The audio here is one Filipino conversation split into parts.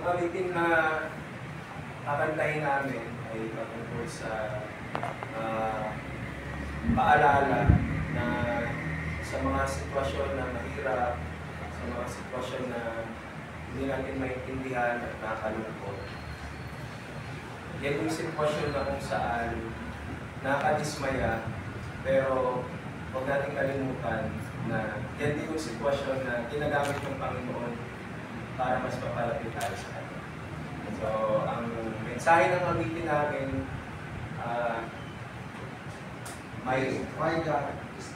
Ang awitin na kakantahin namin ay patungkol sa paalala na sa mga sitwasyon na mahirap, sa mga sitwasyon na hindi natin maintindihan at nakakalungkot. Yan yung sitwasyon na kung saan nakadismaya, pero huwag natin kalimutan na yan din yung sitwasyon na ginagamit ng Panginoon para mas mapalapit tayo sa Kanya. So, ang mensahe ng awitin namin, my God is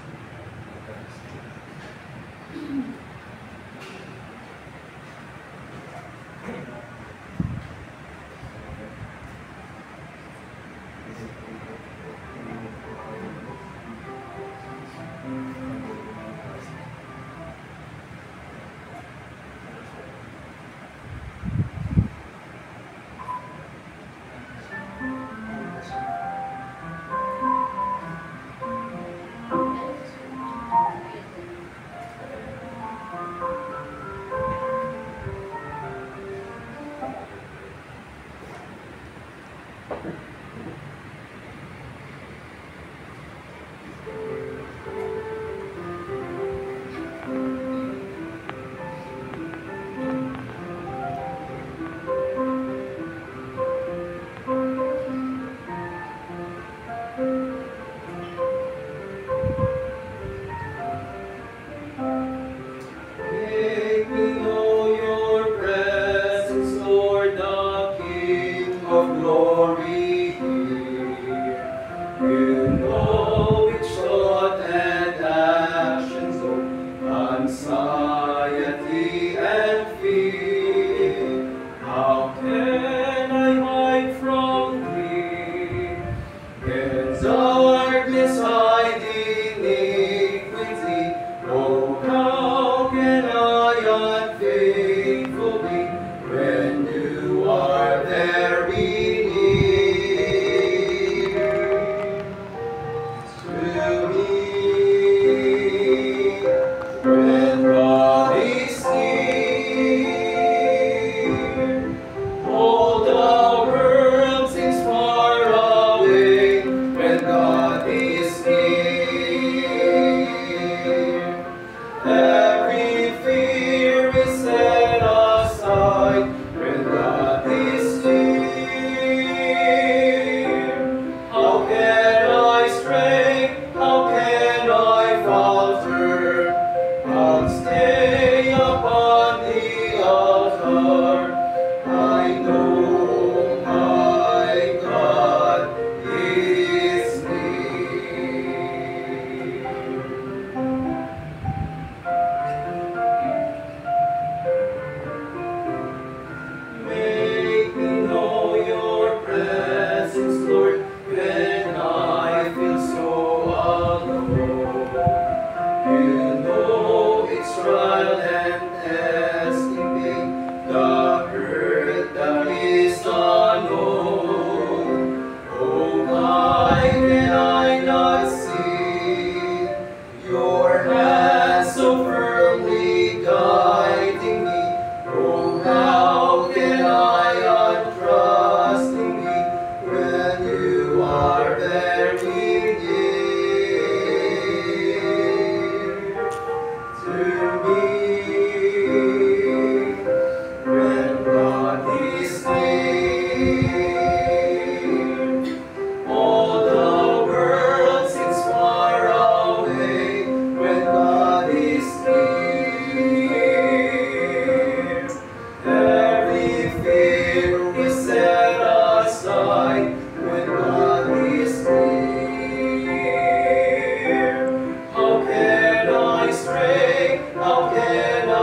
How can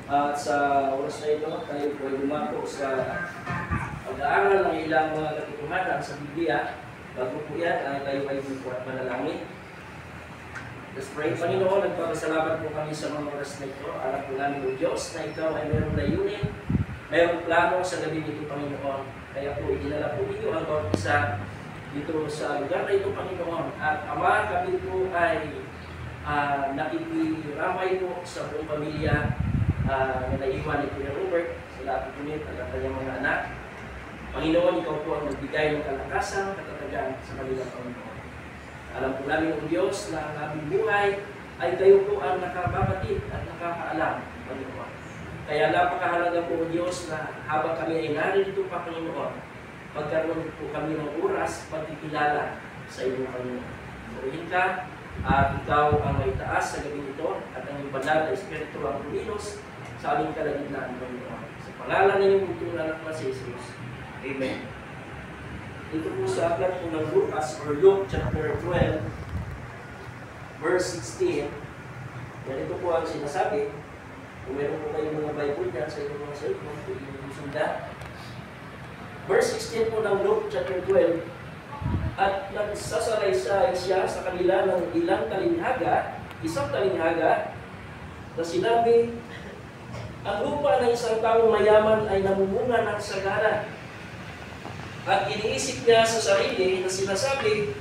At sa oras na ito, tayo po ay lumako sa pag-aaral ng ilang mga katotohanan sa Biblia. Bago po yan, tayo ay po at manalangin. Let's pray. Panginoon, nagpapasalamat po kami sa mga oras na ito. Alam po namin, O Diyos, na ikaw ay mayroong layunin, mayroong plano sa gabi nito, Panginoon. Kaya po, idinala po ninyo ang bawat isa dito sa lugar na ito, Panginoon. At Ama, kami po ay nakikiramay po sa buong pamilya na naiwan ni Kuya Robert, sa lahat po nito at ang kanyang mga anak. Panginoon, ikaw po ang nagbigay ng kalakasan, katatagan sa kanilang Panginoon. Alam po namin, O Diyos, na ang aming buhay ay kayo po ang nakababatid at nakakaalam, Panginoon. Kaya napakahalaga po, O Diyos, na habang kami ay narito pa, Panginoon, magkaroon po kami ng oras pagkikilala sa iyong Panginoon. Purihin ka at ikaw ang may taas sa gabi nito at ang iyong banal na Espiritu ang kumilos sa aming kalagitnaan, Panginoon. Sa pangalan na iyong butulan at si Jesus. Amen. Ito po sa aklat po ng Lucas or Luke chapter 12 verse 16. Ganito po ang sinasabi. Kung meron po kayong mga Bible dyan sa inyong mga cellphone, po inyong sundan. Verse 16 po ng Luke chapter 12. At nagsasalaysay siya sa kanila ng ilang talinghaga, isang talinghaga, na sinabi, ang lupa ng isang taong mayaman ay namumunga ng sagana. At iniisip niya sa sarili na sinasabi,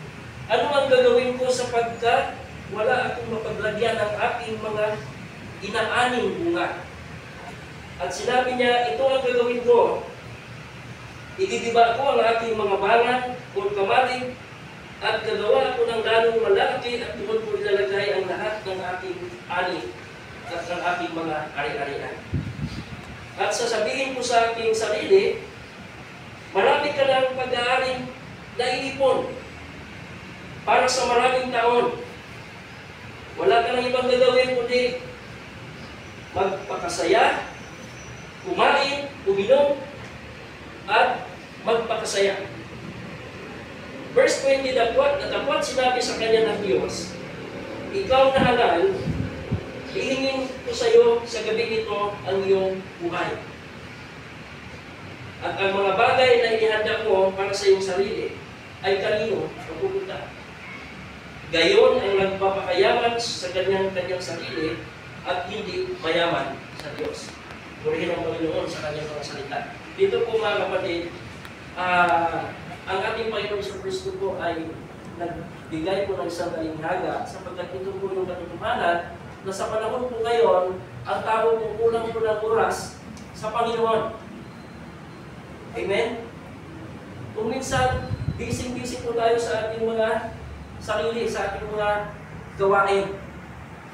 ano ang gagawin ko sapagkat wala akong mapaglagyan ng aking mga inaaning bunga. At sinabi niya, ito ang gagawin ko. Ididiba ko ang aking mga bangan o kamalig at gagawa ko ng lalong malaki at doon ko ilalagay ang lahat ng aking ani at ng aking mga ari-arian. At sasabihin ko sa aking sarili, marami ka ng pag-aaring naiipon para sa maraming taon. Wala ka ng ibang gagawin kundi magpakasaya, kumain, uminom, at magpakasaya. Verse 20, datapwat sinabi sa kanya ng Diyos, ikaw na halal, ihingin ko sa iyo sa gabi nito ang iyong buhay. At ang mga bagay na ihanda mo para sa iyong sarili ay kanino mapupunta. Gayon ang nagpapakayaman sa kanyang sarili at hindi mayaman sa Diyos. Purihin ang Panginoon sa kanyang mga salita. Dito po mga kapatid, ang ating Panginoon sa Kristo po ay nagbigay po ng isang talinghaga sapagkat ito po yung katotohanan na sa panahon po ngayon, ang tao po kulang po ng oras sa Panginoon. Amen? Kung minsan, busy-busy po tayo sa ating mga sarili, sa ating mga gawain.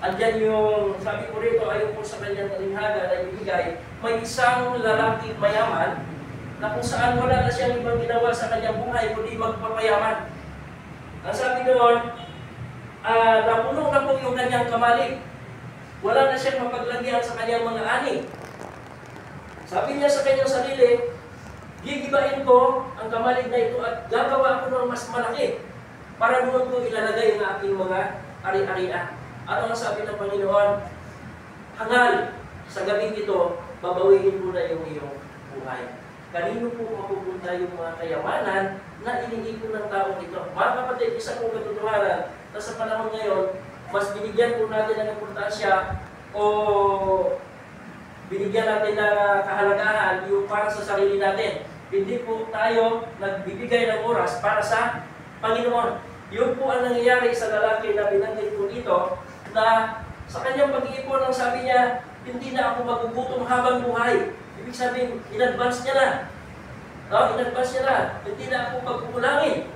Andyan yung, sabi ko rito, ayon po sa kanyang talinghaga na ibigay, may isang lalaki mayaman na kung saan wala na siyang ibang ginawa sa kanyang buhay, kundi magpapayaman. Ang sabi doon, napuno na po yung kanyang kamalig. Wala na siyang mapaglagyan sa kanyang mga ani. Sabi niya sa kanyang sarili, gigibain ko ang kamalig na ito at gagawa ko ng mas malaki para doon ko ilalagay ang aking mga ari-arian. Ano ang sabi ng Panginoon? Hangal, sa gabing ito, babawiin mo na yung iyong buhay. Kanino po mapupunta yung mga kayamanan na iniipon ng taong ito? Mga kapatid, isa kong katotohanan na sa panahon ngayon, mas binigyan po natin ng importansya o binigyan natin ng kahalagahan yung para sa sarili natin. Hindi po tayo nagbibigay ng oras para sa Panginoon. Yun po ang nangyayari sa lalaki na binanggit po dito na sa kanyang pag-iipon, ang sabi niya, hindi na ako magugutom habang buhay. Ibig sabihin, in-advance niya na. No? In-advance niya na. Hindi na ako pagkukulangin.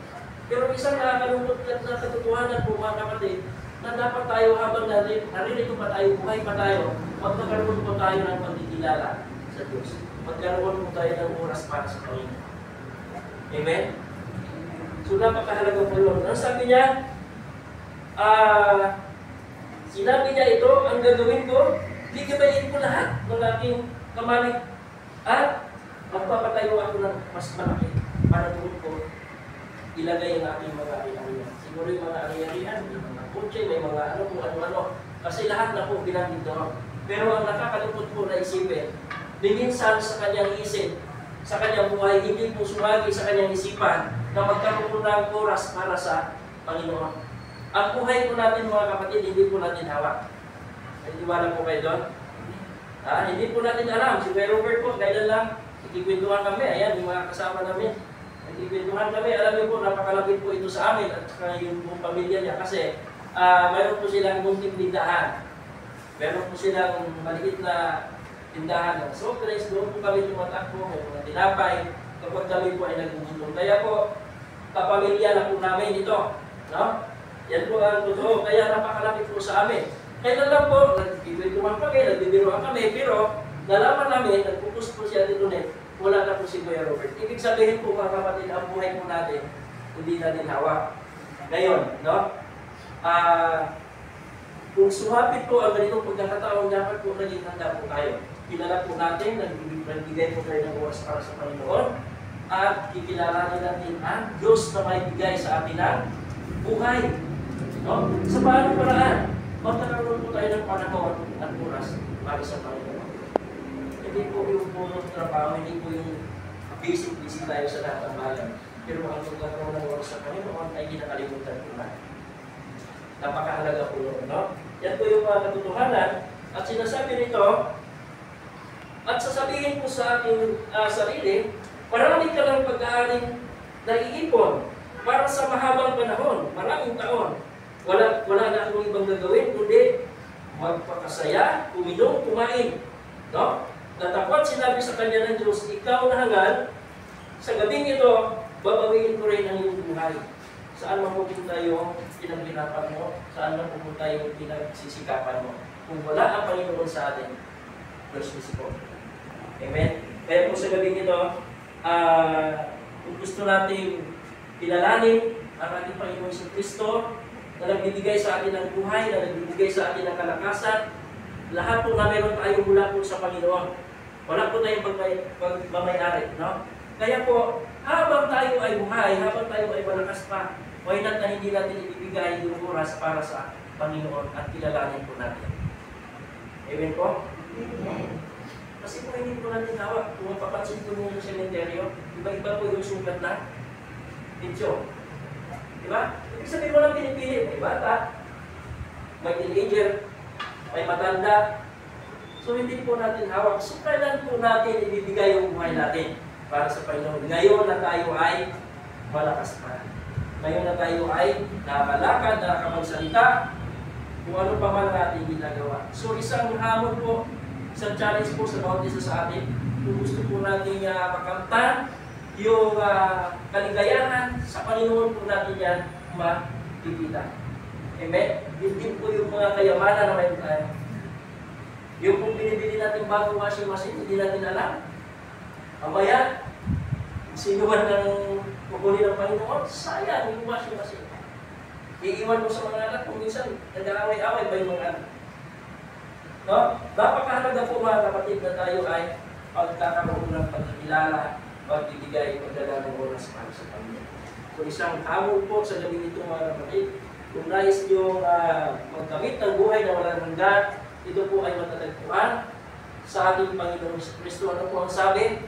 Pero isang nakakalungkot na katotohanan po mga kapatid, na dapat tayo habang naririto pa tayo, buhay pa tayo, magkakaroon po tayo ng pagkikilala sa Diyos. Magkaroon po tayo ng oras para sa Panginoon. Amen? So napakahalaga po yun. Ang sabi niya, sinabi niya ito, ang gagawin ko, gigibayin ko lahat ng aking kamalig at magpapatayo ako ng mas malaki para doon ko ilagay ang aking mga ari-arian. Siguro yung mga ari-arian, may mga kutse, may mga ano kung ano-ano. Kasi lahat na po binanggit doon. Pero ang nakakalungkot po na isipin, minsan sa kanyang isip, sa kanyang buhay, hindi po sumagi sa kanyang isipan na magkaroon po ng oras para sa Panginoon. Ang buhay po natin mga kapatid, hindi po natin hawak. Naniwala po kayo doon? Hindi po natin alam. Si Kuya Robert po, kailan lang, nagkikwentuhan kami. Ayan, yung mga kasama namin. Nagkikwentuhan kami. Alam niyo po, napakalapit po ito sa amin at saka yung buong pamilya niya. Kasi mayroon po silang munting tindahan. Meron po silang maliit na tindahan ng soft drinks. Doon po kami tumatakbo, may mga tinapay. Kapag kami po ay nagugulong. Kaya po, kapamilya na po namin ito. No? Yan po ang totoo. Kaya napakalapit po sa amin. Kailan lang po, nagkikwentuhan kami, nagbibiruan kami, pero nalaman namin, nagpupus po siya dito net, wala na po si Kuya Robert. Ibig sabihin po mga kapatid, ang buhay po natin, hindi natin hawak. Ngayon, no? Kung sumapit po ang ganitong pagkakataon, dapat po naging handa po tayo. Kilala po natin, nagbigay po tayo ng oras para sa Panginoon, at kikilalanin natin ang Diyos na may bigay sa atin ng buhay. No? Sa paano paraan? Magkakaroon po tayo ng panahon at oras para sa Panginoon. Hindi po yung puro trabaho, hindi po yung busy tayo sa lahat ng bayan. Pero ang pagkakaroon ng oras sa Panginoon ay kinakalimutan po natin. Napakahalaga po yun, no? Yan po yung mga katotohanan. At sinasabi nito, at sasabihin po sa ating sarili, marami ka lang pag-aaring naiipon para sa mahabang panahon, maraming taon. Wala na akong ibang gagawin, kundi magpakasaya, uminom, kumain. No? Natapot sinabi sa kanya ng Diyos, ikaw na hangal, sa gabing ito, babawiin ko rin ang iyong buhay. Saan mapupunta yung pinaghirapan mo? Saan mapupunta yung pinagsisikapan mo? Kung wala ang Panginoon sa atin, verse 24. Amen? Kaya po sa gabing ito, kung gusto natin kilalanin ang ating Panginoon sa Kristo, na nagbibigay sa atin ng buhay, na nagbibigay sa atin ng kalakasan, lahat po na meron tayo mula po sa Panginoon. Wala po tayong pagmamayari, no? Kaya po, habang tayo ay buhay, habang tayo ay malakas pa, why not na hindi natin ibibigay yung oras para sa Panginoon at kilalanin po natin. Amen po? Amen. Kasi po hindi po natin hawak. Kung mapapansin po niyo yung sementeryo, iba-iba po yung sugat na picture. Diba? Ibig sabihin mo lang pinipili. May bata, may teenager, may matanda. So hindi po natin hawak. So kailan po natin ibibigay yung buhay natin para sa Panginoon? Ngayon na tayo ay malakas pa. Ngayon na tayo ay nakakalakad, nakakapagsalita, kung ano pa man natin ginagawa. So isang hamon po, isang challenge po sa bawat isa sa atin. Kung gusto po natin makamtan yung kaligayahan sa Panginoon po natin yan makikita. Amen? Hindi po yung mga kayamanan na may tayo. Yung kung binibili natin bagong washing machine, hindi natin alam. Mamaya, sino man ng kukunin ng Panginoon, sayang yung washing machine. Iiwan mo sa mga anak kung minsan nag-aaway-aaway ba yung mga anak. No? Napakahalaga po mga kapatid na tayo ay pagkakaroon ng pagkakilala, pagbibigay, pagdala ng oras para sa Panginoon. So isang hamon po sa gabi nito mga kapatid, kung nais nyo magkamit ng buhay na walang hanggan, ito po ay matatagpuan sa ating Panginoon Kristo. Ano po ang sabi?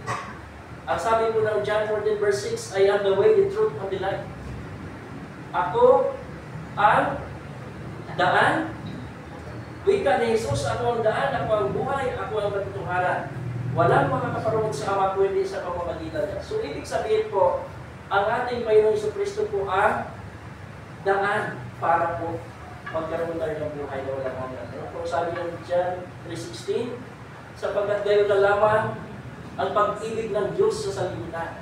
Ang sabi po ng John 14 verse 6, I am the way, the truth, and the life. Ako ang daan. Wika ni Jesus, ako ang daan, ako ang buhay, ako ang katotohanan. Walang makakaparoon sa Ama kundi sa pamamagitan niya. So ibig sabihin po, ang ating Panginoon Kristo po ang daan para po magkaroon tayo ng buhay na walang hanggan. Ano po sabi ng John 3:16? Sapagkat gayon na lamang ang pag-ibig ng Diyos sa sanlibutan.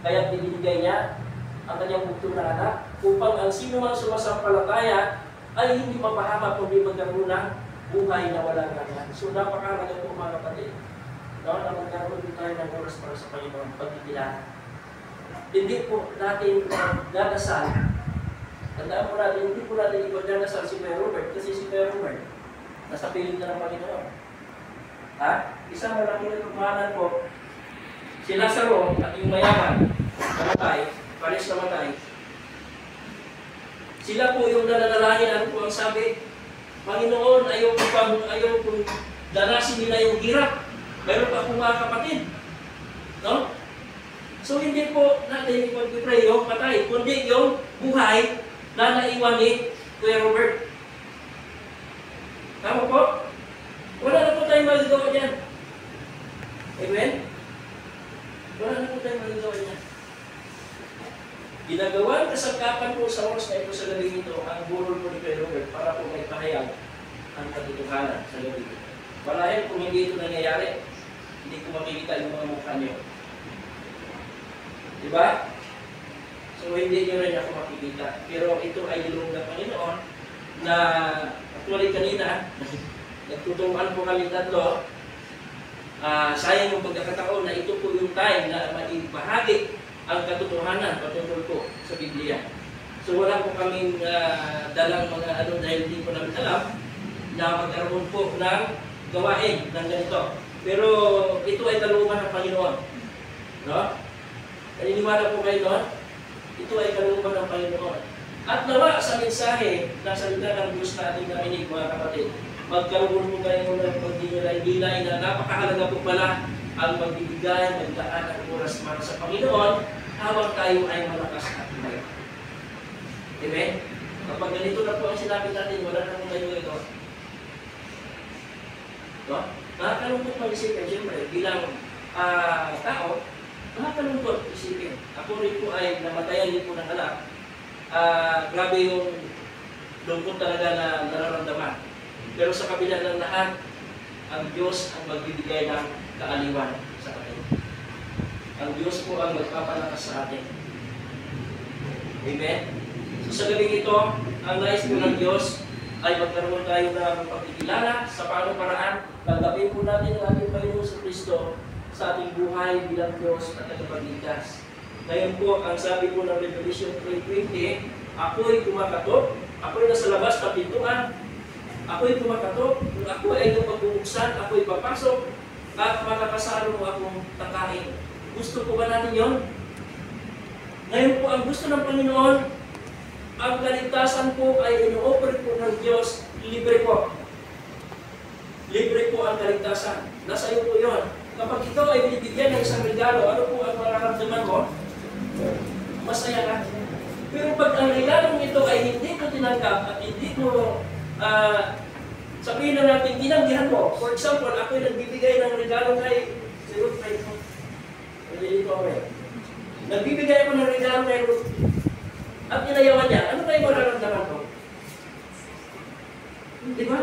Kaya binibigay niya ang kanyang bugtong na anak upang ang sino mang sumasampalataya ay hindi mapahama kundi magkaroon ng buhay na walang hanggan. So napakahalaga po mga kapatid. No, na magkaroon din tayo ng oras para sa Panginoon pagkikilala. Hindi po natin dadasal. Tandaan po natin, hindi po natin ipagdadasal si Kuya Robert kasi si Kuya Robert nasa piling na ng Panginoon. Ha? Isang malaking natumanan po, si Lazaro at yung mayaman, namatay, pares namatay. Sila po yung nananalangin, ano po ang sabi? Panginoon, ayaw kong Danasin nila yung hirap. Mayroon pa akong mga kapatid. No? So hindi po natin ipag-pray yung patay, kundi yung buhay na naiwan ni Kuya Robert. Tama po? Wala na po tayong magagawa dyan. Amen? Wala na po tayong magagawa dyan. Ginagawang kasangkapan po sa oras na ito sa gabi ito ang burol po ni Kuya Robert para po may pahayag ang katotohanan sa gabi ito. Wala yan kung hindi ito nangyayari. Hindi ko makikita yung mga mukha niyo. Diba? So hindi nyo rin ako makikita. Pero ito ay nilong ng Panginoon na actually kanina, nagtuturuan po kami tatlo. Sayang yung pagkakataon na ito po yung time na maibahagi ang katotohanan patungkol po sa Biblia. So wala po kaming dalang mga ano dahil hindi po namin alam na magkaroon po ng gawain ng ganito. Pero ito ay kalooban ng Panginoon. No? Naniniwala po kayo doon? Ito ay kalooban ng Panginoon. At nawa sa mensahe na salita ng Diyos na ating narinig, mga kapatid, magkaroon po kayo ng pagdinilay-dilay na napakahalaga po pala ang magbibigay, magdaan ang oras para sa Panginoon habang tayo ay malakas at tumayo. Amen? Kapag ganito na po ang sinabi natin, wala na po tayo ito. No? Nakakalungkot mag-isipin, siyempre, bilang tao, nakakalungkot isipin. Ako rin po ay namatayan din po ng anak. Grabe yung lungkot talaga na nararamdaman. Pero sa kabila ng lahat, ang Diyos ang magbibigay ng kaaliwan sa atin. Ang Diyos po ang magpapalakas sa atin. Amen? So sa gabing ito, ang nais po ng Diyos ay magkaroon tayo ng pagkikilala sa paanong paraan. Tanggapin po natin ang ating Panginoon sa Kristo sa ating buhay bilang Diyos at tagapagligtas. Ngayon po, ang sabi po ng Revelation 3:20, ako'y kumakatok, ako'y nasa labas ng pintuan, ako'y kumakatok, kung ako ay pagbubuksan, ako'y papasok, at makakasalo mo akong takain. Gusto po ba natin yon? Ngayon po, ang gusto ng Panginoon, ang kaligtasan po ay ino-offer po ng Diyos, libre po. Libre po ang kaligtasan. Nasa iyo po yun. Kapag ikaw ay binibigyan ng isang regalo, ano po ang mararamdaman mo? Masaya ka. Pero pag ang regalong ito ay hindi ko tinanggap at hindi ko sabihin na natin, tinanggihan mo. For example, ako ay nagbibigay ng regalo kay Ruth. Nagbibigay ako ng regalo kay Ruth. At inayawan niya, ano kayo mararamdaman ko? Di ba?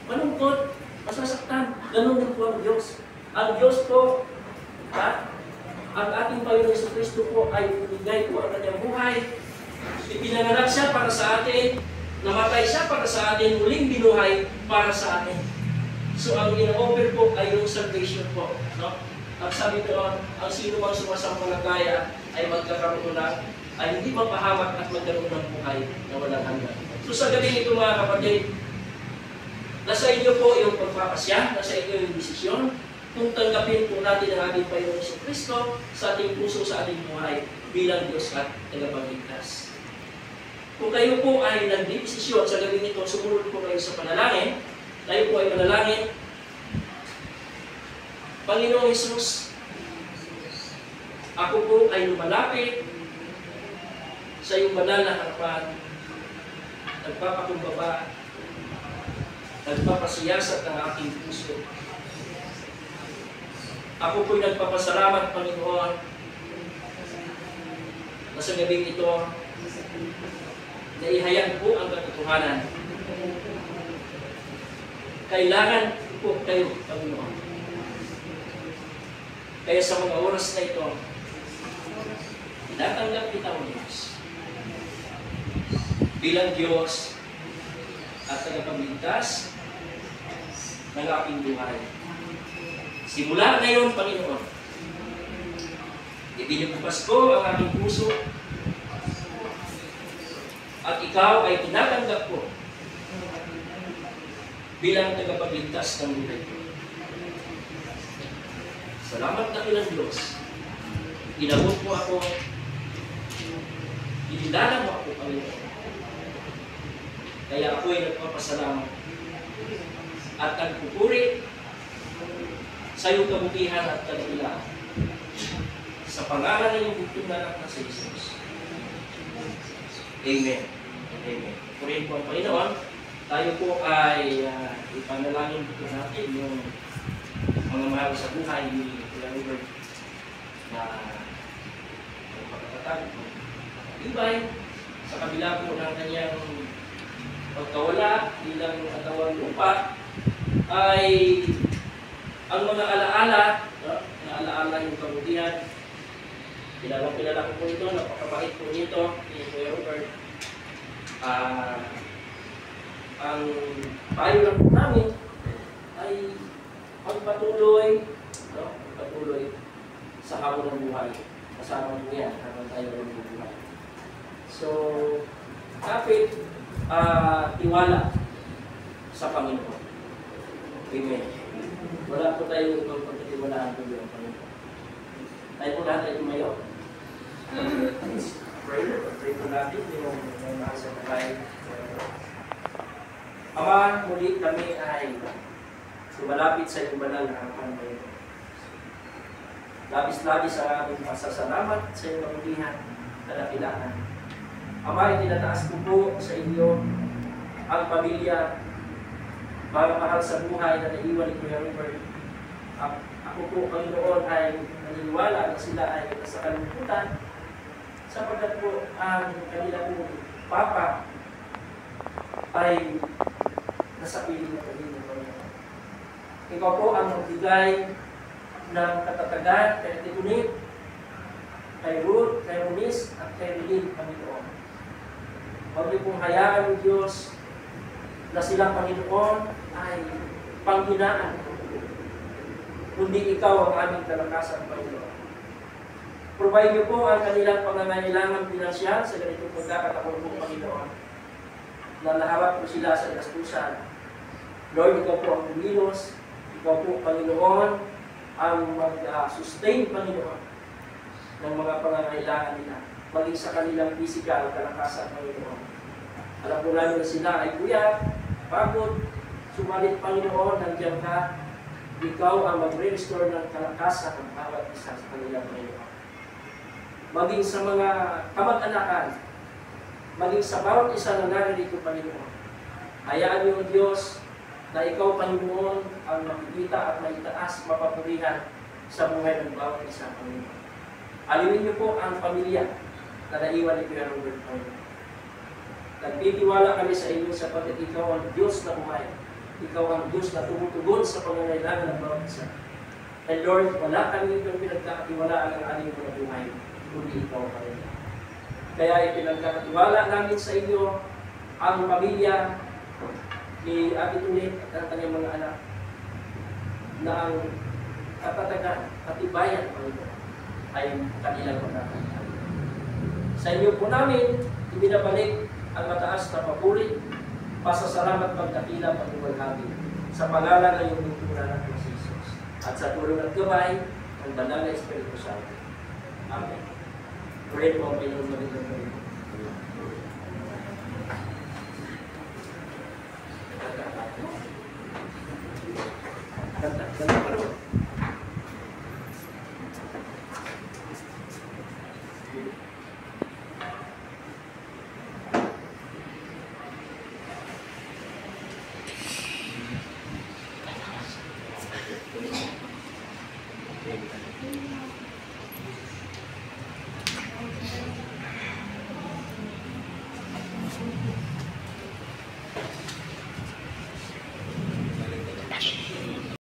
Malungkot, masasaktan. Ganun din po ang Diyos. Ang Diyos po, ang ating Panginoon sa Kristo po ay binigay po ang kanyang buhay. Ipinanganak siya para sa atin, namatay siya para sa atin, muling binuhay para sa atin. So ang ino-offer po ay yung salvation po. No? At sabi ko, ang sino mang sumasampalataya ay magkakaroon ng ay hindi mapahamak at magkaroon ng buhay na walang hanggan. So sa gabi ito mga kapatid, nasa inyo po yung pagpapasya, nasa inyo yung desisyon, kung tanggapin po natin ang ating Panginoon sa Kristo sa ating puso, sa ating buhay bilang Diyos at tagapagligtas. Kung kayo po ay nagdidesisyon sa gabi nito, sumunod po kayo sa panalangin, tayo po ay manalangin. Panginoong Hesus, ako po ay lumalapit sa iyong banal na harapan, nagpapakumbaba, nagpapasiyasat ng aking puso. Ako po'y nagpapasalamat, Panginoon, na sa gabing ito, na ihayag po ang katotohanan. Kailangan po kayo, Panginoon. Kaya sa mga oras na ito, tinatanggap kita, O Diyos, bilang Diyos at tagapagligtas ng aking buhay. Simula ngayon, Panginoon, ibinubukas ko ang aking puso at ikaw ay tinatanggap ko bilang tagapagligtas ng buhay ko. Salamat na kilang Diyos. Inabot mo ako, inilala mo ako, Panginoon. Kaya ako ay nagpapasalamat. at nagpupuri sa iyong kabutihan at kadakilaan. Sa pangalan ng iyong bugtong na anak na si Jesus. Amen. Amen. Purihin po ang Panginoon. Tayo po ay ipanalangin po natin yung mga mahal sa buhay ni Kuya Robert na pagkatatag po. Ibay, sa kabila po ng kanyang pagkawala bilang atawang lupa, ay ang mga alaala, na alaala yung kabutihan. Kilala ko po ito, napakabait po nito ni Kuya Robert. Ang payo lang po namin ay magpatuloy sa habang ng buhay. Kasama po yan habang tayo rin buhay. So, kapit tiwala sa Panginoon. Amen. Wala po tayong ibang pagkatiwalaan po yung Panginoon. Tayo po lahat ay tumayo. Pray po natin yung nasa buhay. Ama, muli kami ay sumalapit sa iyong banal na harapan ngayon. Labis-labis ang aming pasasalamat sa iyong kabutihan na dakilaan. Ama, itinataas ko po sa inyo ang pamilya, mga mahal sa buhay na naiwan ni Kuya Robert. Ako po, Panginoon, ay naniniwala na sila ay nasa kalungkutan sapagkat po ang kanila po Papa ay nasa piling na Panginoon. Ikaw po ang magbigay ng katatagan kay Titunit, kay Ruth, kay Eunice, at kay Rilin, Panginoon. Huwag niyo pong hayaan ng Diyos na silang Panginoon ay panghinaan, kundi ikaw ang aming kalakasan, Panginoon. Provide niyo po ang kanilang pangangailangan pinansyal sa ganitong pagkakataon po, Panginoon, na naharap po sila sa gastusan. Lord, ikaw po ang bumilos, ikaw po, Panginoon, ang mag-sustain, Panginoon, ng mga pangangailangan nila, maging sa kanilang physical kalakasan, Panginoon. Alam po namin na sila ay kuya, pagod, sumalit, Panginoon, nandiyan ka, ikaw ang mag-restore ng kalakasan ng bawat isa sa kanilang Panginoon. Maging sa mga kamag-anakan, maging sa bawat isa na naririto, Panginoon. Hayaan niyo, Diyos, na ikaw, Panginoon, ang makikita at maitaas, mapapurihan sa buhay ng bawat isa, Panginoon. Aliwin niyo po ang pamilya na naiwan ni Kuya Robert, Panginoon. Nagtitiwala kami sa inyo sapagkat ikaw ang Diyos na buhay. Ikaw ang Diyos na tumutugon sa pangangailangan ng bawat isa. And Lord, wala kami itong pinagkakatiwalaan ng aming mga buhay, kundi ikaw, Panginoon. Kaya ipinagkakatiwala namin sa inyo ang pamilya ni Ate Tunit at ang kanyang mga anak na ang katatagan, katibayan, Panginoon, ay kanilang pagkakatiwala. Sa inyo po namin, ibinabalik ang mataas na papuri, pasasalamat pagkakila, pagbuwalhagi, sa pangalan ng iyong lingkuran ng Jesus, at sa tulong at gabay ng Banal na Espiritu Santo. Amen. Pray mo ang Panginoon magandang gabi.